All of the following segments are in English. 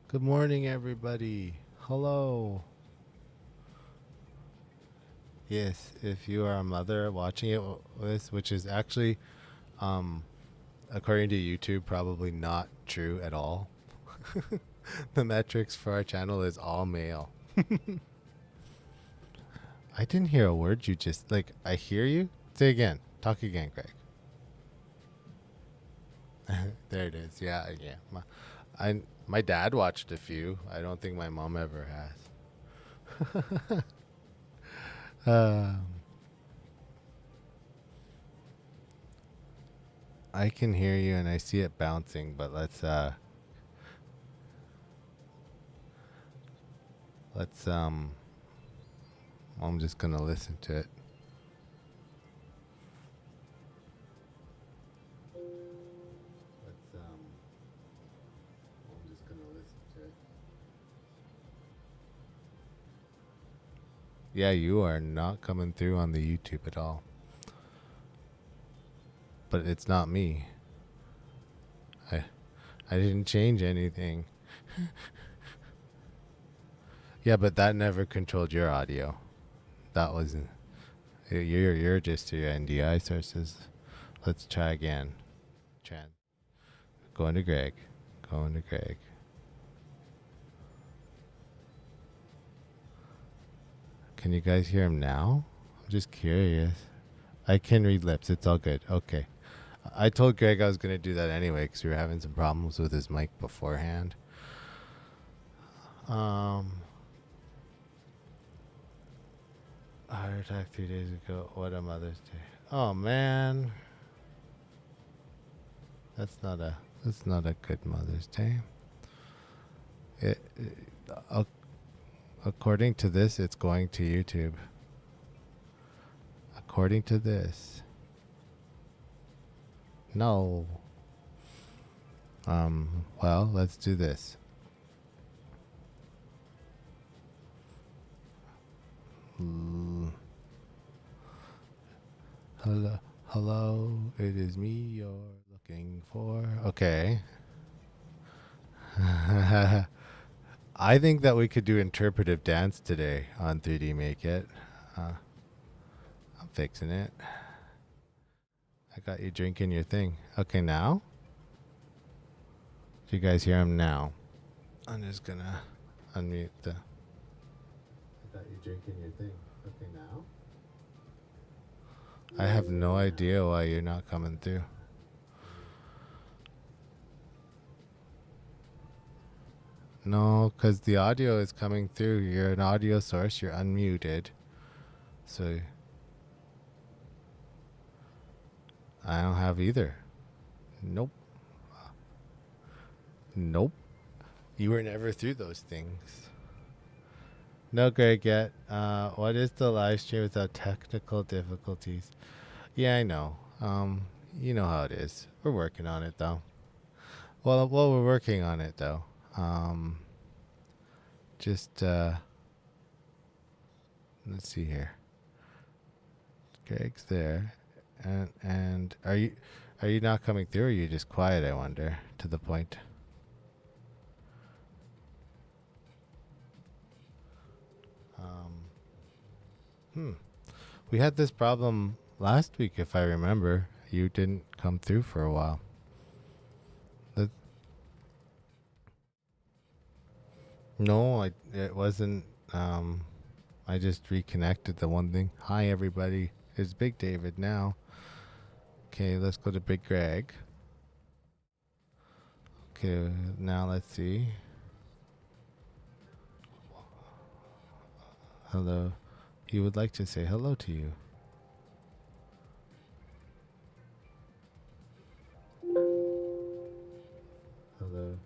Good morning, everybody. Hello. Yes, if you are a mother watching this, which is actually, um, according to YouTube, probably not true at all. The metrics for our channel is all male. I didn't hear a word you just like. I hear you. Say again. Talk again, Greg. There it is. Yeah, yeah. My dad watched a few. I don't think my mom ever has. Um, I can hear you and I see it bouncing, but let's I'm just gonna listen to it. I'm just gonna listen to it. Yeah, you are not coming through on the YouTube at all. But it's not me. I I didn't change anything. Yeah, but that never controlled your audio. That wasn't. You're just your NDI sources. Let's try again. Chan. Going to Greg. Going to Greg. Can you guys hear him now? I'm just curious. I can read lips. It's all good. Okay. I told Greg I was going to do that anyway because we were having some problems with his mic beforehand. Heart attack 3 days ago. What a Mother's Day. Oh man, that's not a good Mother's Day. It according to this, it's going to YouTube. According to this, no. Well, let's do this. Mm, hello, it is me you're looking for. Okay. I think that we could do interpretive dance today on 3D Make It. I'm fixing it. I got you drinking your thing. Okay, now? Do you guys hear him now? I'm just gonna unmute the. I got you drinking your thing. Okay, now? I have no idea why you're not coming through. No, because the audio is coming through. You're an audio source. You're unmuted. So I don't have either. Nope. Nope. You were never through those things. No, Greg, yet. What is the live stream without technical difficulties? Yeah, I know. You know how it is. We're working on it, though. Well, we're working on it, though. Just let's see here. Greg's there, and are you not coming through? Or are you just quiet? I wonder. To the point. Hmm. We had this problem last week, if I remember. You didn't come through for a while. The, no, it wasn't. I just reconnected the one thing. Hi, everybody. It's Big David now. Okay, let's go to Big Greg. Okay, now let's see. Hello. He would like to say hello to you. Hello.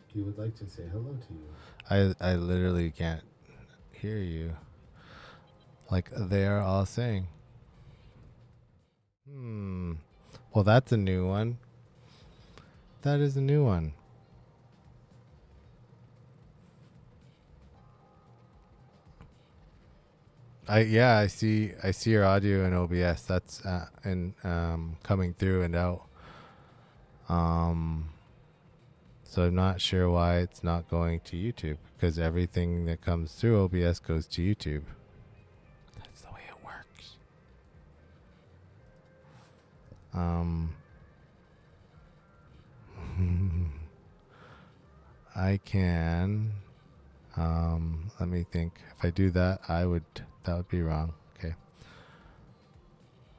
He would like to say hello to you. I literally can't hear you. Like they are all saying. Well, that's a new one. That is a new one. I see your audio in OBS. That's and coming through and out. So I'm not sure why it's not going to YouTube, because everything that comes through OBS goes to YouTube. That's the way it works. I can, let me think. If I do that, that would be wrong. Okay.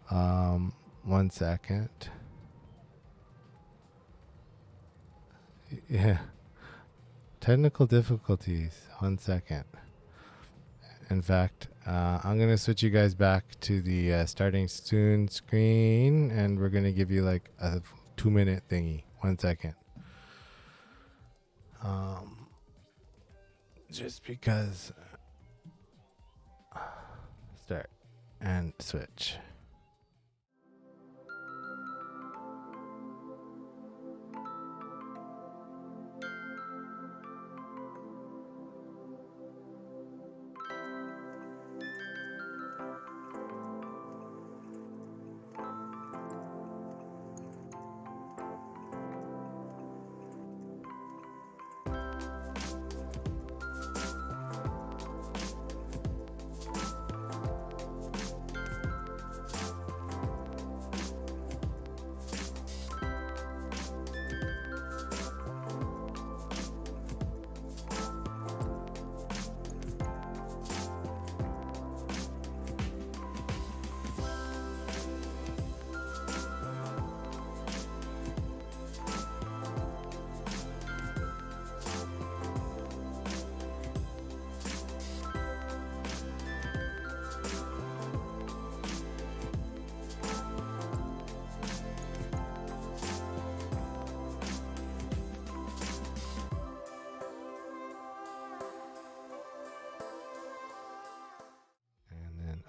1 second. Yeah. Technical difficulties. 1 second. In fact, I'm going to switch you guys back to the starting soon screen, and we're going to give you like a 2-minute thingy. 1 second. Just because. Start and switch.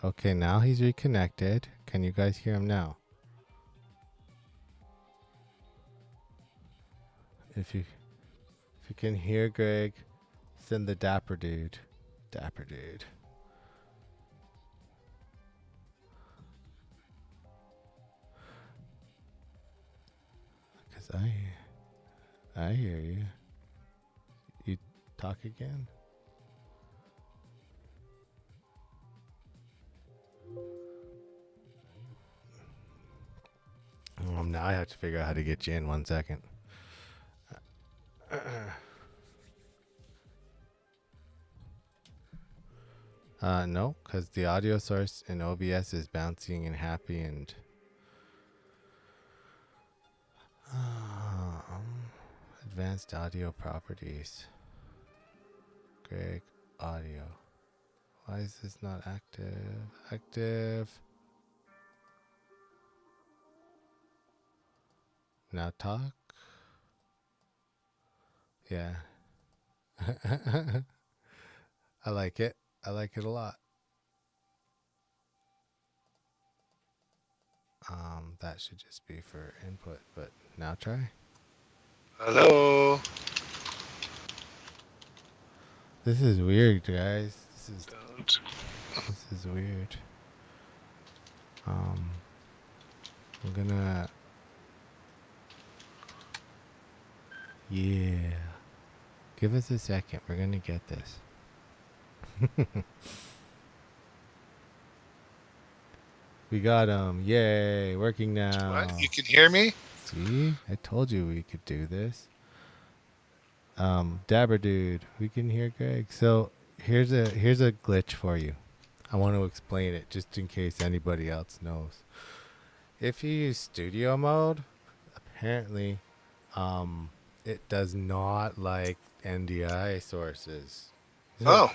Okay, now he's reconnected. Can you guys hear him now? If you can hear Greg, send the dapper dude. Dapper dude. Cause I hear you. You talk again? Now I have to figure out how to get you in. 1 second. No, because the audio source in OBS is bouncing and happy and advanced audio properties. Greg audio. Why is this not active? Active. Now talk. Yeah. I like it. I like it a lot. That should just be for input, but now try. Hello. This is weird, guys. This is weird. I'm gonna. Yeah. Give us a second. We're gonna get this. We got him. Yay. Working now. What? You can hear me? See? I told you we could do this. Dabber dude, we can hear Greg. So here's a glitch for you. I want to explain it just in case anybody else knows. If you use studio mode, apparently it does not like NDI sources. Oh.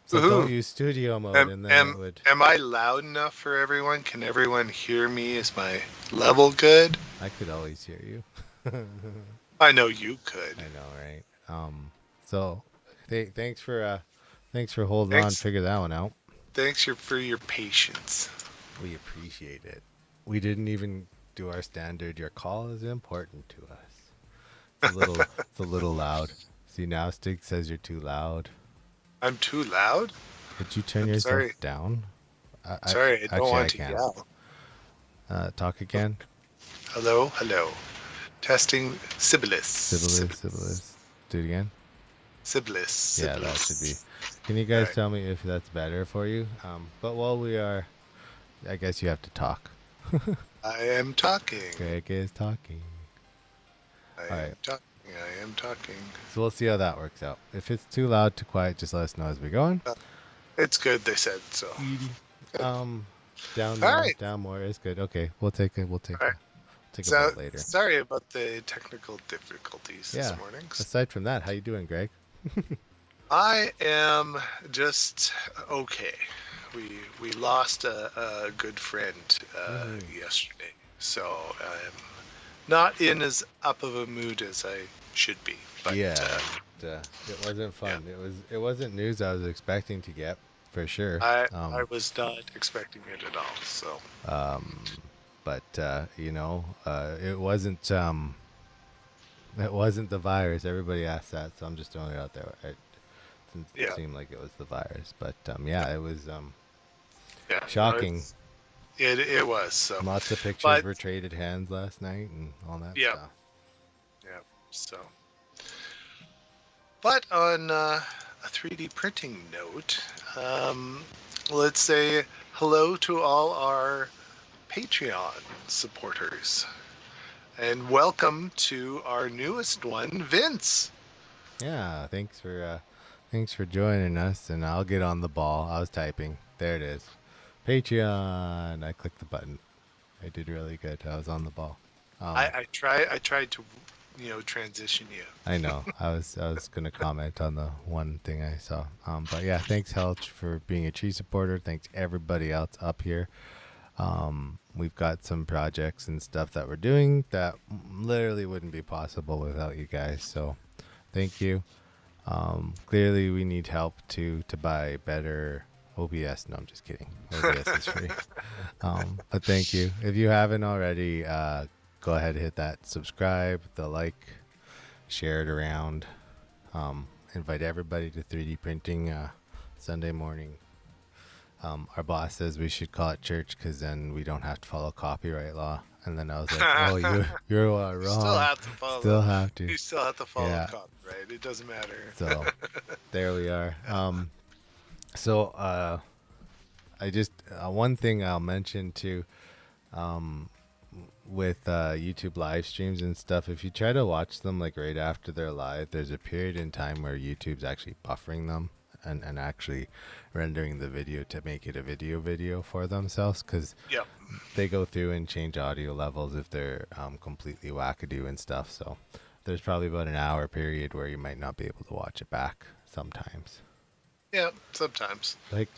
So don't use studio mode, and then it would. Am I loud enough for everyone? Can everyone hear me? Is my level good? I could always hear you. I know you could. I know, right? So thanks for holding on, figure that one out. Thanks for your patience. We appreciate it. We didn't even do our standard. Your call is important to us. It's a little loud. See, now Stig says you're too loud. I'm too loud? Could you turn yourself down? Sorry, I don't want to yell. Talk again. Hello. Testing. Sibilis. Sibilis. Do it again. Sibilis. Yeah, that should be. Can you All guys right. tell me if that's better for you? But while we are, I guess you have to talk. I am talking. Greg is talking. I All am right. talking. I am talking. So we'll see how that works out. If it's too loud, too quiet, just let us know as we go on. It's good, they said, so. Good. Down All more, right. down more. It's good. Okay, we'll take it. We'll take All a right. take a So, vote later. sorry about the technical difficulties Yeah. this morning. Aside from that, how you doing, Greg? I am just okay. We lost a good friend yesterday, so I'm not in as up of a mood as I should be. But Yeah. It wasn't fun. yeah. It wasn't news I was expecting to get for sure. I was not expecting it at all. So But it wasn't the virus. Everybody asked that, so I'm just throwing it out there. It didn't yeah, seem like it was the virus, but yeah, it was yeah, shocking. It was. So Lots of pictures but were traded hands last night and all that yeah, stuff. yeah. So, but on a 3D printing note, let's say hello to all our Patreon supporters. And welcome to our newest one, Vince. Yeah, thanks for joining us, and I'll get on the ball. I was typing. There it is. Patreon. I clicked the button. I did really good. I was on the ball. I tried to, transition you. I know. I was gonna comment on the one thing I saw. But yeah, thanks Helch for being a tree supporter. Thanks everybody else up here. We've got some projects and stuff that we're doing that literally wouldn't be possible without you guys. So thank you. Clearly we need help to buy better OBS. No, I'm just kidding. OBS is free. But thank you. If you haven't already, go ahead and hit that subscribe, the like, share it around. Invite everybody to 3D printing Sunday morning. Our boss says we should call it church because then we don't have to follow copyright law. And then I was like, oh, you're wrong. Still have to follow. Still have to. You still have to follow Yeah. copyright. It doesn't matter. So there we are. I just one thing I'll mention too, with YouTube live streams and stuff. If you try to watch them like right after they're live, there's a period in time where YouTube's actually buffering them and actually rendering the video to make it a video for themselves, because Yep. they go through and change audio levels if they're completely wackadoo and stuff. So there's probably about an hour period where you might not be able to watch it back sometimes. Yeah, sometimes. Like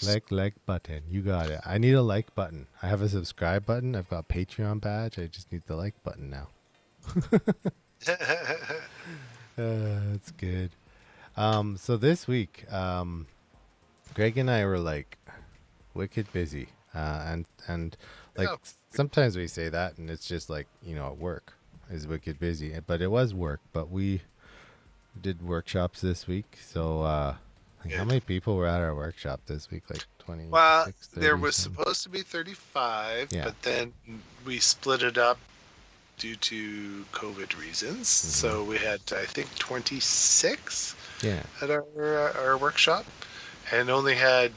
button. You got it. I need a like button. I have a subscribe button. I've got Patreon badge. I just need the like button now. That's good. So this week, Greg and I were like wicked busy. And like Yeah. sometimes we say that and it's just like, at work is wicked busy, but it was work, but we did workshops this week. So, how many people were at our workshop this week? Like 20? Well, there was supposed to be 35, Yeah. but then we split it up due to COVID reasons. So we had, I think, 26 at our workshop, and only had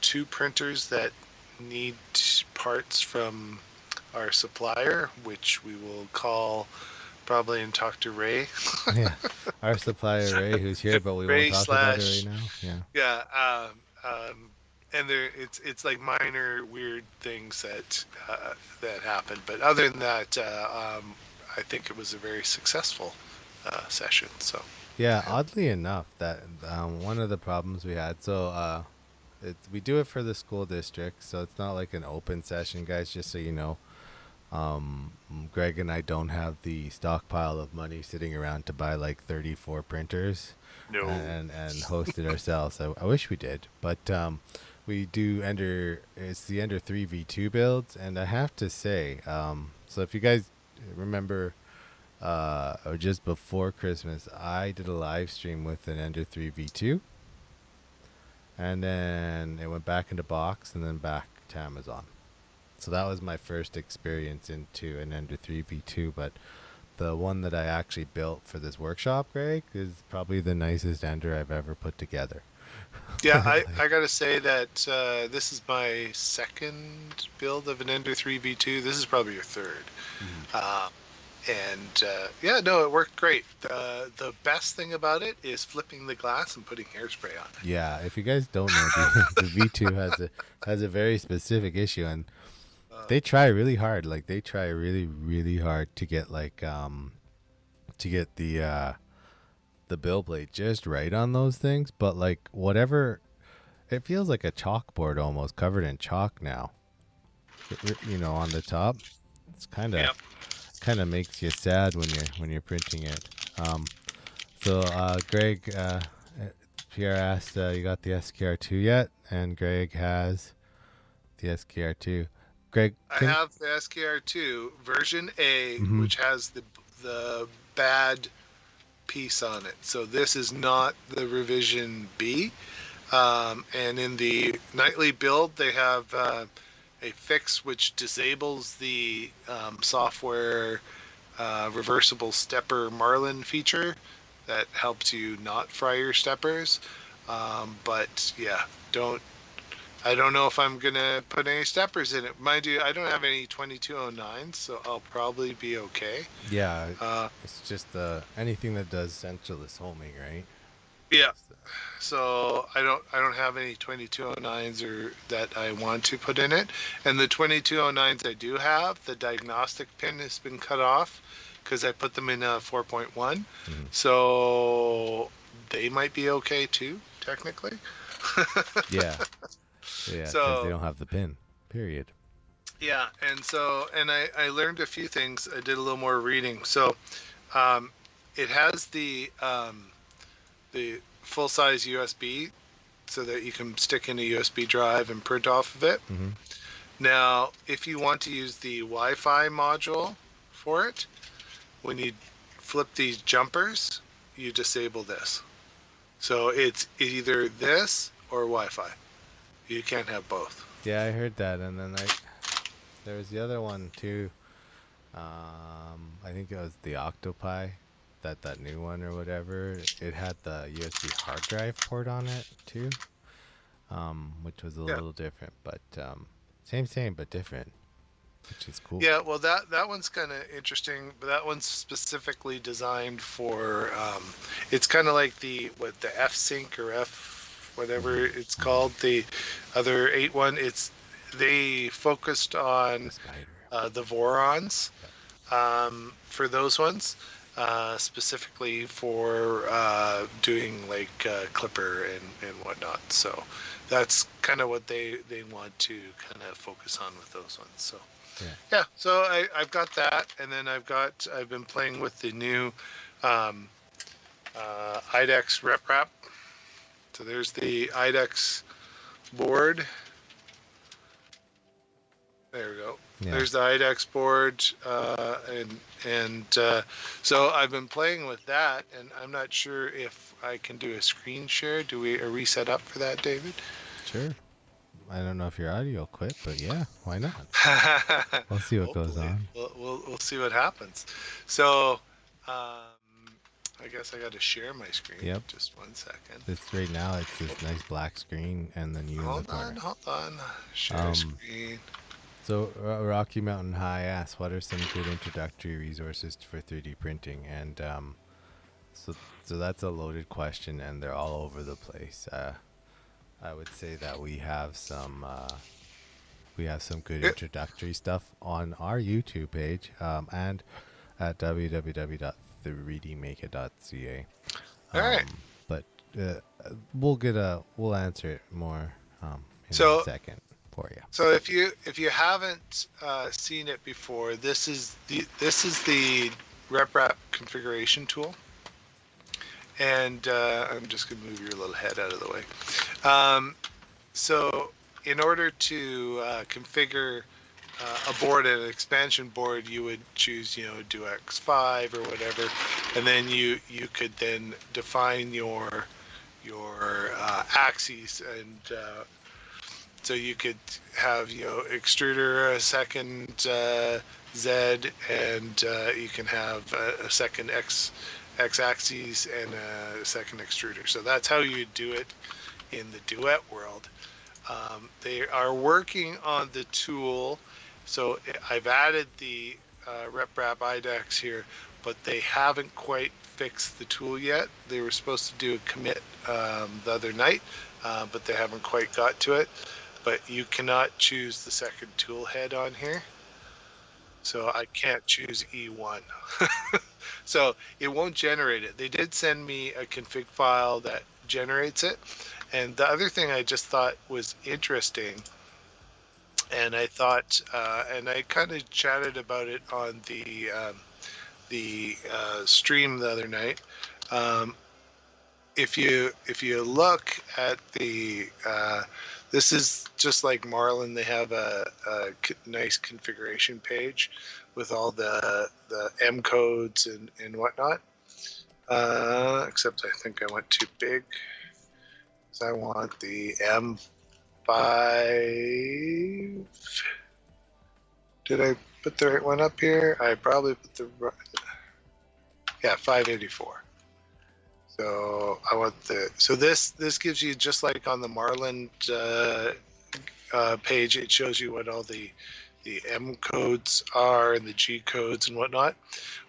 2 printers that need parts from our supplier, which we will call probably and talk to Ray. Yeah, our supplier Ray, who's here, but we Ray won't talk about it right now. Yeah. Yeah, and it's like minor weird things that happened, but other than that, I think it was a very successful session. So Yeah, oddly enough, that one of the problems we had. So we do it for the school district, so it's not like an open session, guys. Just so you know. Greg and I don't have the stockpile of money sitting around to buy like 34 printers and host it ourselves. I wish we did, but we do it's the Ender 3 V2 builds, and I have to say, so if you guys remember, or just before Christmas, I did a live stream with an Ender 3 V2, and then it went back into box and then back to Amazon. So that was my first experience into an Ender 3 V2, but the one that I actually built for this workshop, Greg, is probably the nicest ender I've ever put together. Yeah, Like, I gotta say that this is my second build of an Ender 3 V2. This is probably your third. Um, and yeah, no, it worked great. The best thing about it is flipping the glass and putting hairspray on it. yeah, if you guys don't know, the V2 has a very specific issue, and they try really hard. Like they try really really hard to get to get the build plate just right on those things, but like whatever, it feels like a chalkboard almost covered in chalk now. On the top, it's Yep. kind of makes you sad when you're printing it. Greg, Pierre asked, you got the SKR2 yet? And Greg has the SKR2. Greg, I have the SKR2 version A, which has the bad piece on it. So this is not the revision B. And in the nightly build, they have a fix which disables the software reversible stepper Marlin feature that helps you not fry your steppers. But yeah, I don't know if I'm gonna put any steppers in it. Mind you, I don't have any 2209s, so I'll probably be okay. yeah, it's just anything that does centerless homing, right? Yeah. So I don't have any 2209s or that I want to put in it. And the 2209s I do have, the diagnostic pin has been cut off because I put them in a 4.1. So they might be okay too, technically. Yeah, because they don't have the pin. Period. Yeah, and I learned a few things. I did a little more reading. So it has the full-size USB so that you can stick in a USB drive and print off of it. Now, if you want to use the Wi-Fi module for it, when you flip these jumpers, you disable this. So it's either this or Wi-Fi. You can't have both. Yeah, I heard that, and then there was the other one too. I think it was the Octopi, that new one or whatever. It had the USB hard drive port on it too, which was a little different, but same but different, which is cool. Yeah, well that one's kind of interesting, but that one's specifically designed for. It's kind of like the F-Sync or F whatever it's called. The other 8 one. They focused on the Vorons for those ones. Specifically for doing like clipper and whatnot. So that's kind of what they want to kind of focus on with those ones. So yeah, so I've got that, and then I've been playing with the new IDEX rep wrap. So there's the IDEX board. There we go. Yeah. There's the IDEX board, and so I've been playing with that, and I'm not sure if I can do a screen share. Are we set up for that, David? Sure. I don't know if your audio quit, but yeah, why not? We'll see what goes on. We'll see what happens. So I guess I got to share my screen. Yep. Just 1 second. Right now it's this nice black screen, and then you in the corner. Hold on. Share screen. So Rocky Mountain High asks, what are some good introductory resources for 3D printing? And so that's a loaded question, and they're all over the place. I would say that we have some good introductory stuff on our YouTube page and at www.3dmakeit.ca. All right. But we'll answer it more in a second for you. So if you haven't seen it before, this is the RepRap configuration tool, and I'm just gonna move your little head out of the way. So in order to configure a board, an expansion board, you would choose do X5 or whatever, and then you could then define your axes, and So you could have, extruder, a second Z, and you can have a second X axis and a second extruder. So that's how you do it in the duet world. They are working on the tool. So I've added the RepRap IDEX here, but they haven't quite fixed the tool yet. They were supposed to do a commit the other night, but they haven't quite got to it. But you cannot choose the second tool head on here. So I can't choose E1. So it won't generate it. They did send me a config file that generates it. And the other thing I just thought was interesting, and I thought, and I kind of chatted about it on the stream the other night. If you look at the this is just like Marlin. They have a nice configuration page with all the M codes and whatnot. Except I think I went too big. So I want the M5. Did I put the right one up here? I probably put the right. Yeah, 584. So I want so this gives you, just like on the Marlin page, it shows you what all the M codes are and the G codes and whatnot.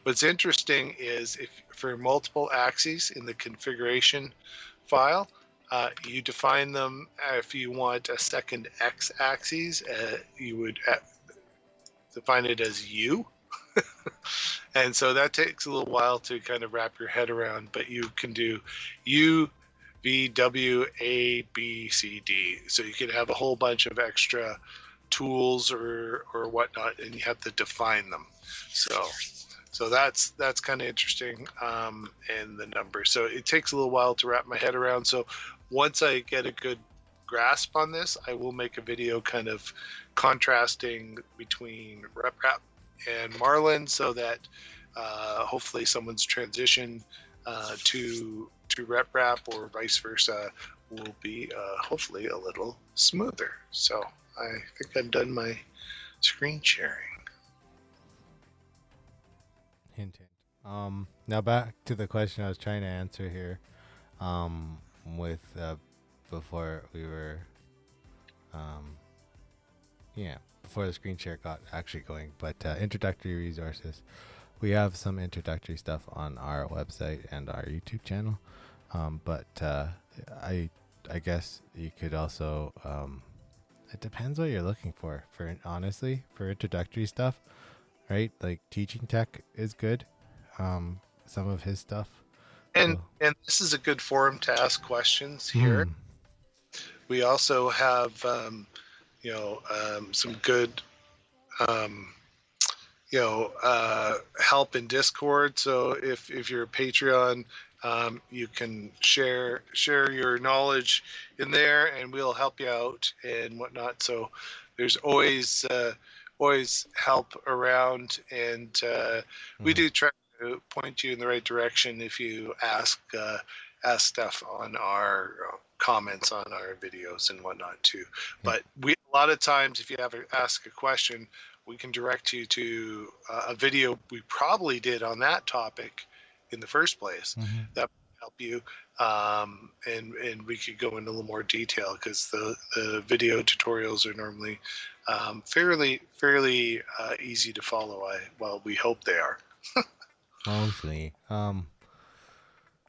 What's interesting is if for multiple axes in the configuration file, you define them. If you want a second X axis, you would define it as U. And so that takes a little while to kind of wrap your head around, but you can do U, V, W, A, B, C, D. So you can have a whole bunch of extra tools or whatnot, and you have to define them. So that's kind of interesting, and the numbers. So it takes a little while to wrap my head around. So once I get a good grasp on this, I will make a video kind of contrasting between RepRap and Marlin, so that hopefully someone's transition to RepRap or vice versa will be hopefully a little smoother. So I think I've done my screen sharing. Hint, hint. Now back to the question I was trying to answer here. With before we were, before the screen share got actually going. But introductory resources. We have some introductory stuff on our website and our YouTube channel. But I guess you could also. It depends what you're looking for. Honestly, for introductory stuff, right? Like Teaching Tech is good. Some of his stuff. And this is a good forum to ask questions here. We also have some good help in Discord. So if you're a Patreon, you can share your knowledge in there, and we'll help you out and whatnot. So there's always help around, and we do try to point you in the right direction if you ask stuff on our comments on our videos and whatnot too. But a lot of times, if you ask a question, we can direct you to a video we probably did on that topic in the first place. That would help you, and we could go into a little more detail, because the video tutorials are normally fairly easy to follow. We hope they are. Mostly.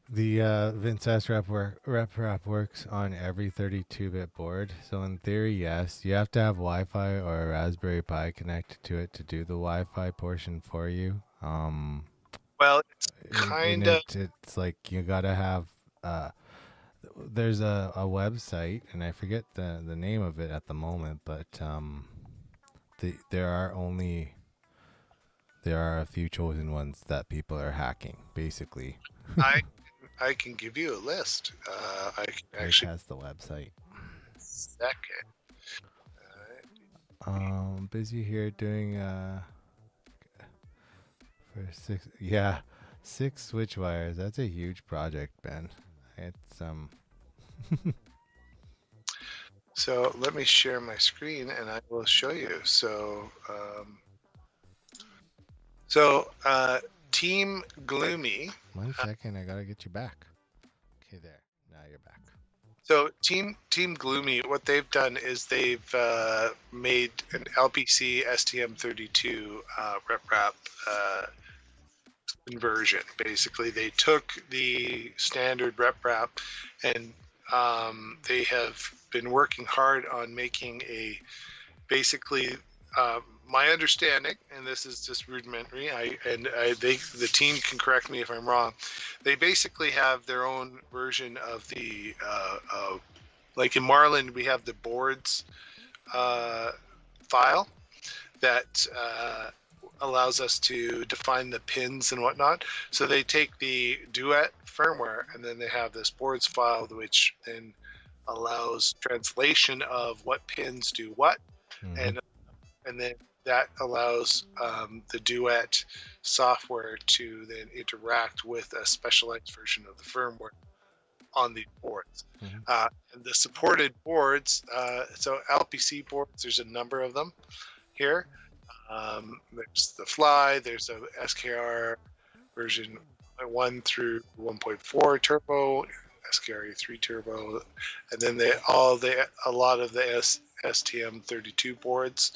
The Vince S RepRap works on every 32-bit board. So in theory, yes, you have to have Wi-Fi or a Raspberry Pi connected to it to do the Wi-Fi portion for you. Well, it's kind of... It's like you gotta have... there's a website, and I forget the name of it at the moment, but there are a few chosen ones that people are hacking, basically. I can give you a list. I can actually has the website. Second. Busy here doing for 6 switch wires. That's a huge project, Ben. It's So let me share my screen and I will show you. So, Team Gloomy. 1 second, I gotta get you back. Okay, there. Now you're back. So Team Gloomy, what they've done is they've made an LPC STM32 rep wrap conversion. Basically, they took the standard rep wrap and they have been working hard on making a basically my understanding, and this is just rudimentary, the team can correct me if I'm wrong. They basically have their own version of the like in Marlin, we have the boards file that allows us to define the pins and whatnot. So they take the Duet firmware and then they have this boards file, which then allows translation of what pins do what, and then that allows the Duet software to then interact with a specialized version of the firmware on the boards. And the supported boards, so LPC boards, there's a number of them here. There's the Fly, there's a SKR version 1 through 1.4 turbo, SKR 3 turbo, and then a lot of the STM32 boards.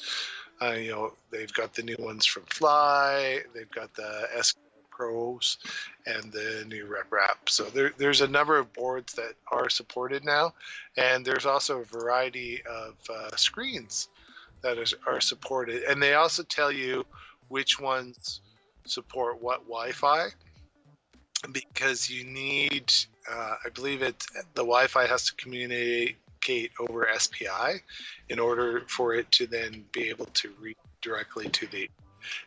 They've got the new ones from Fly, they've got the SKR Pros, and the new rep wrap. So there's a number of boards that are supported now, and there's also a variety of screens that are supported, and they also tell you which ones support what Wi-Fi, because you need I believe the Wi-Fi has to communicate over SPI in order for it to then be able to read directly to the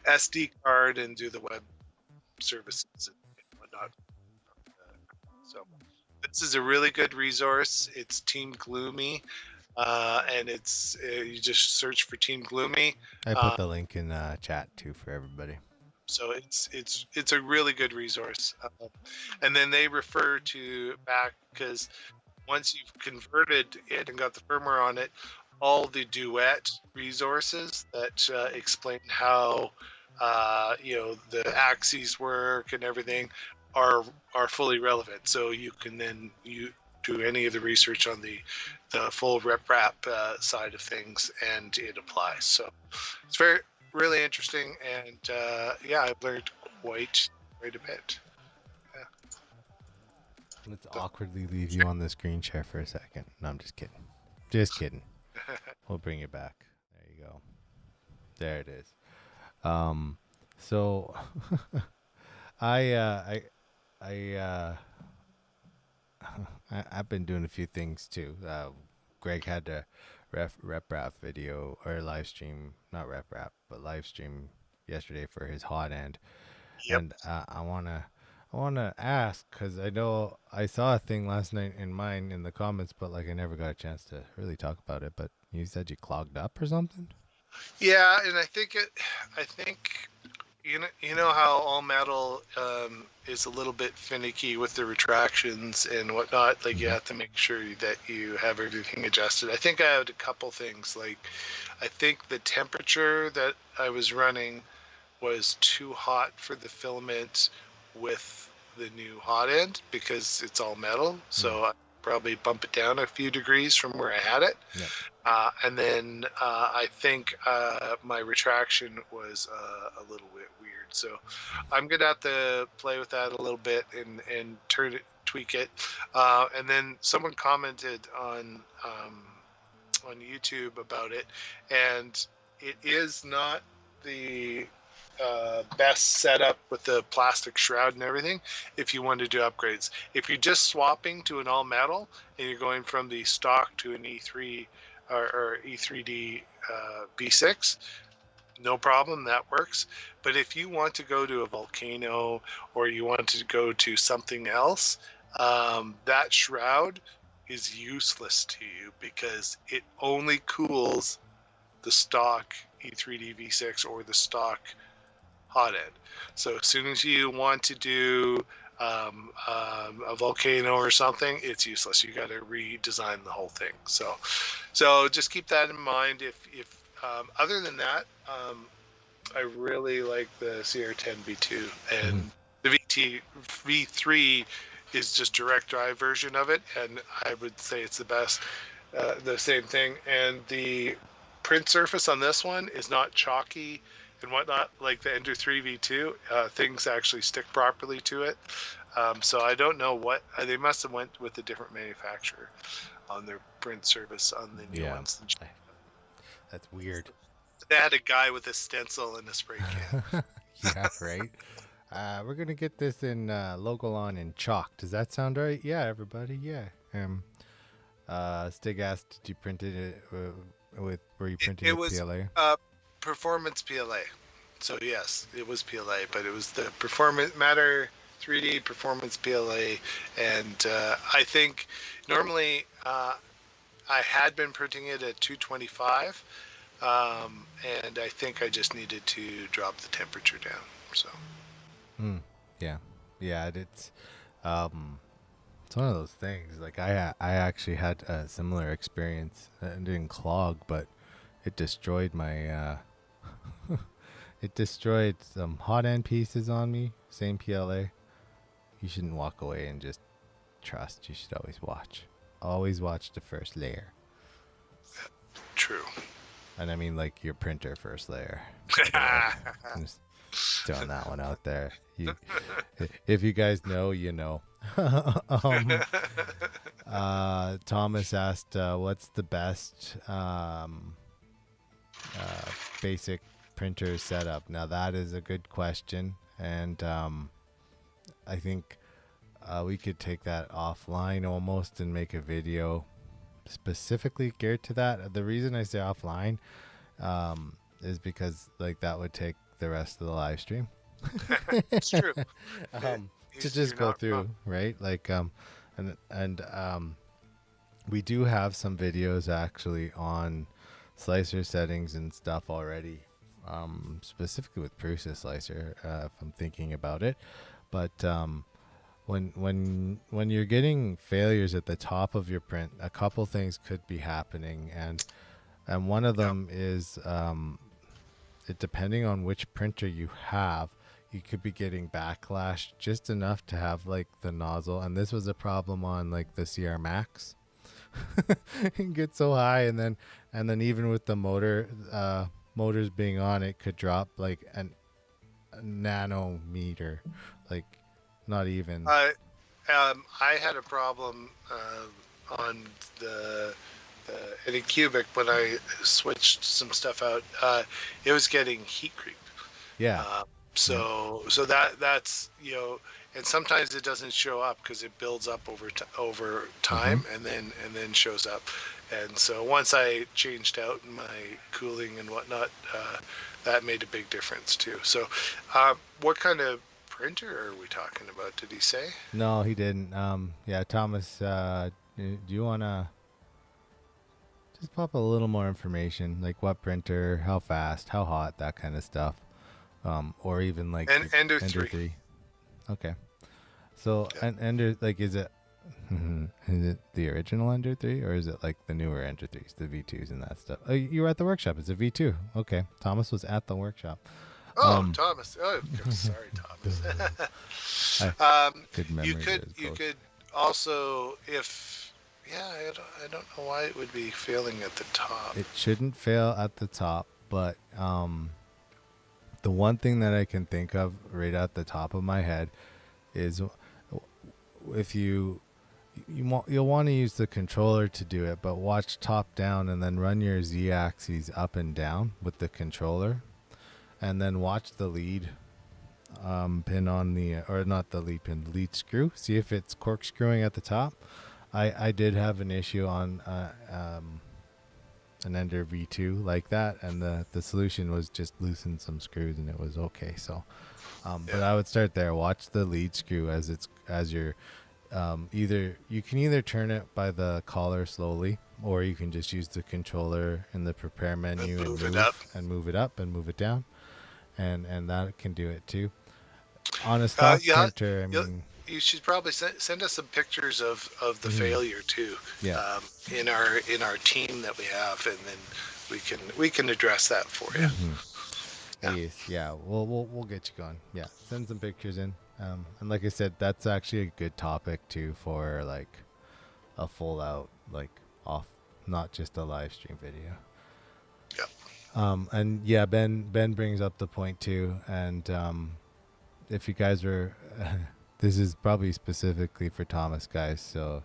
SD card and do the web services and whatnot. So this is a really good resource. It's Team Gloomy, and it's you just search for Team Gloomy. I put the link in chat too for everybody. So it's a really good resource, and then they refer to back, because once you've converted it and got the firmware on it, all the Duet resources that explain how the axes work and everything are fully relevant. So you can then do any of the research on the full rep wrap side of things, and it applies. So it's really interesting, and I've learned quite a bit. Let's awkwardly leave you on the screen share for a second. No, I'm just kidding. Just kidding. We'll bring you back. There you go. There it is. So I've been doing a few things too. Greg had a rep wrap video or live stream, not rep wrap, but live stream yesterday for his hot end. Yep. And I wanna ask, because I know I saw a thing last night in mine in the comments, but like I never got a chance to really talk about it. But you said you clogged up or something? Yeah, and I think you know how all metal is a little bit finicky with the retractions and whatnot. Like you have to make sure that you have everything adjusted. I think I had a couple things. Like I think the temperature that I was running was too hot for the filament with the new hot end, because it's all metal. So I probably bump it down a few degrees from where I had it. Yeah. And then I think my retraction was a little bit weird. So I'm going to have to play with that a little bit and tweak it. And then someone commented on YouTube about it, and it is not the best setup with the plastic shroud and everything if you want to do upgrades. If you're just swapping to an all metal and you're going from the stock to an E3 or E3D V6, no problem, that works. But if you want to go to a Volcano or you want to go to something else, that shroud is useless to you, because it only cools the stock E3D V6 or the stock hot end. So as soon as you want to do a volcano or something, it's useless. You got to redesign the whole thing. So just keep that in mind. If other than that, I really like the CR10 V2, and the V3 is just direct drive version of it, and I would say it's the best. The same thing, and the print surface on this one is not chalky and whatnot like the Ender 3 V2. Things actually stick properly to it. So I don't know what they must have went with a different manufacturer on their print surface on the new ones. That's weird. They had a guy with a stencil and a spray can. Yeah, right. We're gonna get this in Logolon in chalk. Does that sound right? Yeah, everybody. Yeah. Stig asked, "Did you print it with? Were you printing it with PLA?" Performance PLA. So yes, it was PLA, but it was the Performance Matter 3D Performance PLA, and I think normally I had been printing it at 225, and I think I just needed to drop the temperature down. So. Yeah. It's it's one of those things. Like I actually had a similar experience. It didn't clog, but it destroyed my it destroyed some hot end pieces on me. Same PLA. You shouldn't walk away and just trust. You should always watch. Always watch the first layer. True. And I mean like your printer first layer. Just throwing that one out there. If you guys know, you know. Thomas asked, what's the best basic printer setup? Now that is a good question, and I think we could take that offline almost and make a video specifically geared to that. The reason I say offline is because like that would take the rest of the live stream. It's true. To just go through wrong. Right, like and we do have some videos actually on slicer settings and stuff already, specifically with Prusa slicer, if I'm thinking about it. But when you're getting failures at the top of your print, a couple things could be happening, and one of them is it depending on which printer you have, you could be getting backlash just enough to have like the nozzle, and this was a problem on like the CR Max. It can get so high, and then even with the motors being on, it could drop like a nanometer, like not even. I had a problem on the in cubic when I switched some stuff out. It was getting heat creep. Yeah. So that's, you know, and sometimes it doesn't show up because it builds up over time, and then shows up. And so once I changed out my cooling and whatnot, that made a big difference too. So what kind of printer are we talking about? Did he say? No, he didn't. Yeah, Thomas, do you want to just pop a little more information, like what printer, how fast, how hot, that kind of stuff? Or even like Ender 3. Okay. So Ender, like, is it the original Ender 3, or is it like the newer Ender 3s, the V2s and that stuff? Oh, you were at the workshop. It's a V2. Okay. Thomas was at the workshop. Oh, Thomas. Oh, sorry, Thomas. Good memory. You could also, if I don't know why it would be failing at the top. It shouldn't fail at the top, but the one thing that I can think of right at the top of my head is if you'll want to use the controller to do it, but watch top down and then run your Z axes up and down with the controller, and then watch the lead pin on the, or not the lead pin, lead screw. See if it's corkscrewing at the top. I did have an issue on an Ender V2 like that, and the solution was just loosen some screws and it was okay. So but I would start there, watch the lead screw as you're you can either turn it by the collar slowly, or you can just use the controller in the prepare menu and move it up and move it down, and that can do it too on a stock printer. I mean, you should probably send us some pictures of the failure too. Yeah. In our team that we have, and then we can address that for you. Yeah. Yes, yeah. We'll get you going. Yeah, send some pictures in. And like I said, that's actually a good topic too for like a full out like off, not just a live stream video. Yeah. And yeah, Ben brings up the point too, and if you guys were, this is probably specifically for Thomas guys. So,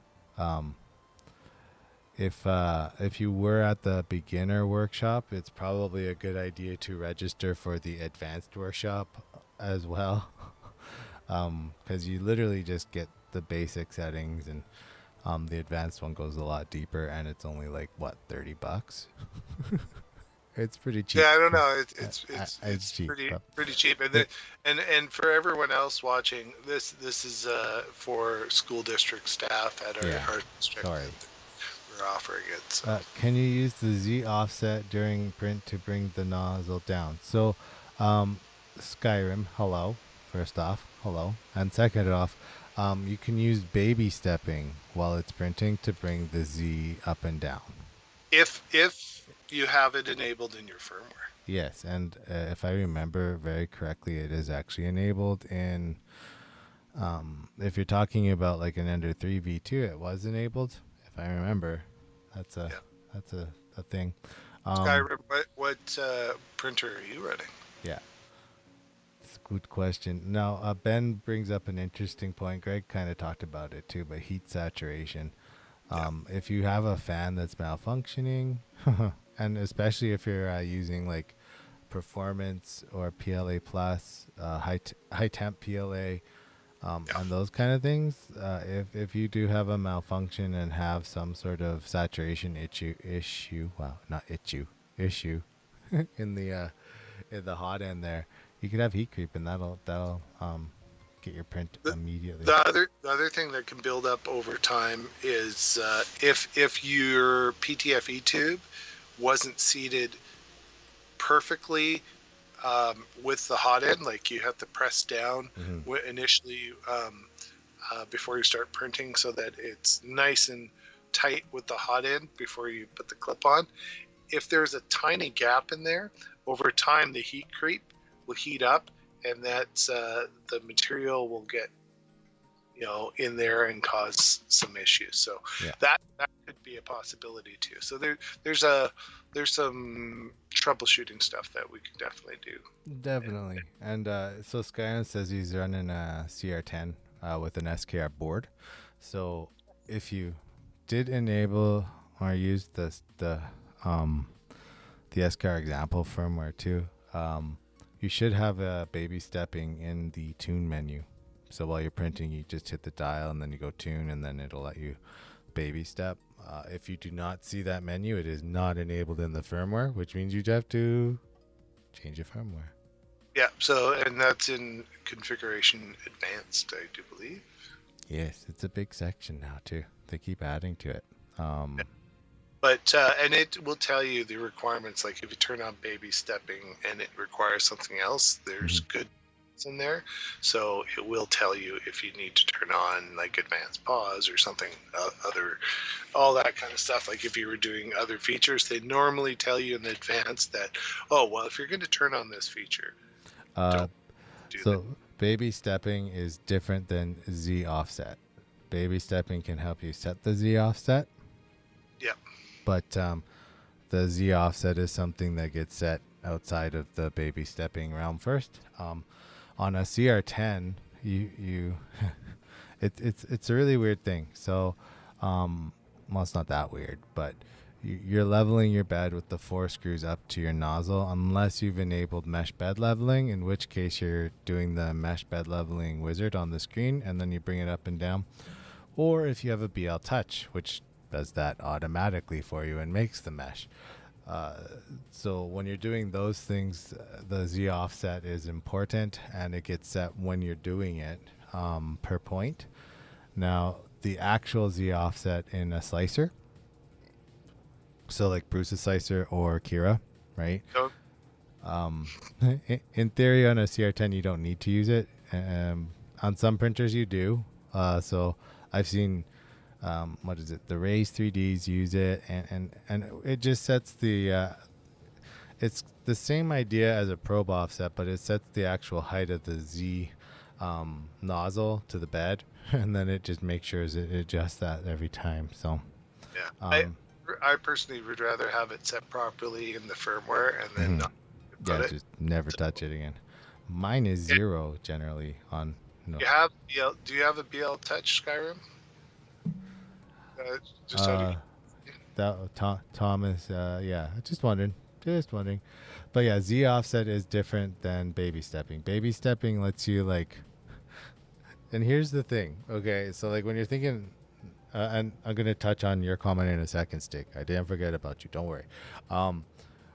if you were at the beginner workshop, it's probably a good idea to register for the advanced workshop as well, because you literally just get the basic settings, and the advanced one goes a lot deeper, and it's only like what, $30. It's pretty cheap. Yeah, I don't know. It's cheap, pretty cheap. And then, and for everyone else watching, this is for school district staff at our district. Sorry. We're offering it. So. Can you use the Z offset during print to bring the nozzle down? So, Skyrim, hello. First off, hello, and second off, you can use baby stepping while it's printing to bring the Z up and down. If you have it enabled in your firmware. Yes, and if I remember very correctly, it is actually enabled in, if you're talking about like an Ender 3 V2, it was enabled. If I remember, that's a thing. Skyrim, what printer are you running? Yeah, it's a good question. Now, Ben brings up an interesting point. Greg kind of talked about it too, but heat saturation. If you have a fan that's malfunctioning, and especially if you're using like performance or PLA plus, high temp PLA, and those kind of things, if you do have a malfunction and have some sort of saturation issue in the hot end there, you could have heat creep, and that'll get your print immediately. The other thing that can build up over time is if your PTFE tube wasn't seated perfectly with the hot end, like you have to press down initially before you start printing so that it's nice and tight with the hot end before you put the clip on. If there's a tiny gap in there, over time the heat creep will heat up, and that's the material will get in there and cause some issues. So that could be a possibility too. So there's some troubleshooting stuff that we can definitely do. Definitely. And so Skyrim says he's running a CR10 with an SKR board. So if you did enable or use the SKR example firmware too, you should have a baby stepping in the tune menu. So while you're printing, you just hit the dial and then you go tune, and then it'll let you baby step. If you do not see that menu, it is not enabled in the firmware, which means you'd have to change your firmware. Yeah, so, and that's in configuration advanced, I do believe. Yes, it's a big section now too. They keep adding to it. But and it will tell you the requirements. Like if you turn on baby stepping and it requires something else, there's good in there, so it will tell you if you need to turn on like advanced pause or something other, all that kind of stuff. Like if you were doing other features, they normally tell you in advance that, oh well, if you're going to turn on this feature, don't do so that. Baby stepping is different than Z offset. Baby stepping can help you set the Z offset. Yep. But the Z offset is something that gets set outside of the baby stepping realm first. On a CR10, you it's a really weird thing. So, well, it's not that weird, but you're leveling your bed with the 4 screws up to your nozzle, unless you've enabled mesh bed leveling, in which case you're doing the mesh bed leveling wizard on the screen, and then you bring it up and down. Or if you have a BL Touch, which does that automatically for you and makes the mesh. So when you're doing those things, the Z offset is important, and it gets set when you're doing it per point. Now, the actual Z offset in a slicer, so like Bruce's slicer or Kira, right? In theory, on a CR10, you don't need to use it. On some printers, you do. So I've seen what is it? The Raise 3Ds use it, and it just sets the. It's the same idea as a probe offset, but it sets the actual height of the Z nozzle to the bed, and then it just makes sure it adjusts that every time. So yeah, I personally would rather have it set properly in the firmware and then not put it. Just never touch it again. Mine is 0 generally on. No. Do you have a BL Touch Skyrim? Just out of Thomas, yeah, just wondering. But yeah, Z offset is different than baby stepping. Baby stepping lets you like, and here's the thing. Okay, so like when you're thinking, and I'm gonna touch on your comment in a second, Stick. I didn't forget about you. Don't worry.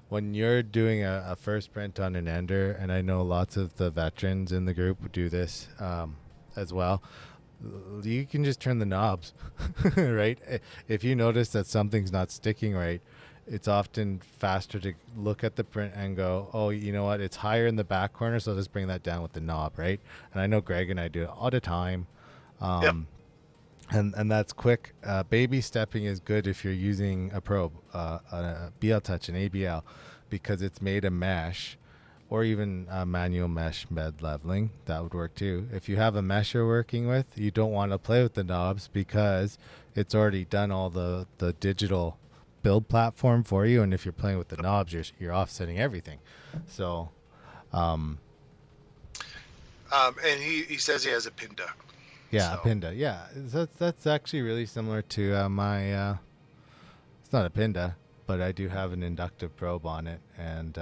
When you're doing a first print on an ender, and I know lots of the veterans in the group do this as well, you can just turn the knobs, right? If you notice that something's not sticking right, it's often faster to look at the print and go, oh, you know what? It's higher in the back corner, so let's bring that down with the knob, right? And I know Greg and I do it all the time. Yep. And that's quick. Baby stepping is good if you're using a probe, a BL Touch, an ABL, because it's made a mesh, or even manual mesh bed leveling. That would work too. If you have a mesh you're working with, you don't want to play with the knobs because it's already done all the digital build platform for you. And if you're playing with the knobs, you're offsetting everything. So, and he says he has a Pinda. Yeah, so. A Pinda. Yeah, that's actually really similar to my. It's not a Pinda, but I do have an inductive probe on it, and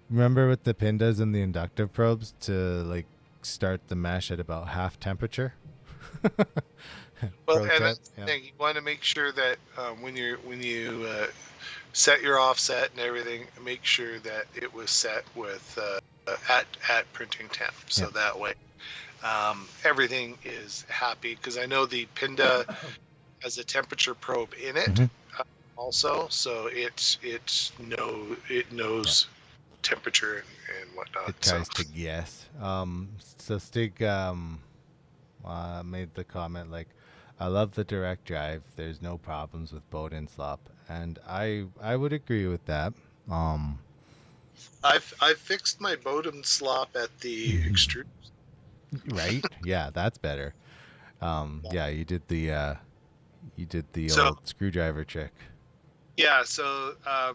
remember with the Pindas and the inductive probes to like start the mesh at about half temperature. Well, and that's the thing. You want to make sure that when you set your offset and everything, make sure that it was set with at printing temp, so that way everything is happy. Because I know the Pinda has a temperature probe in it also, so it knows temperature and whatnot. It tries to guess. So Stig made the comment like, I love the direct drive. There's no problems with Bowden slop, and I would agree with that. I've fixed my Bowden slop at the extruders. Right? Yeah, that's better. Yeah, you did the old screwdriver trick. Yeah, so I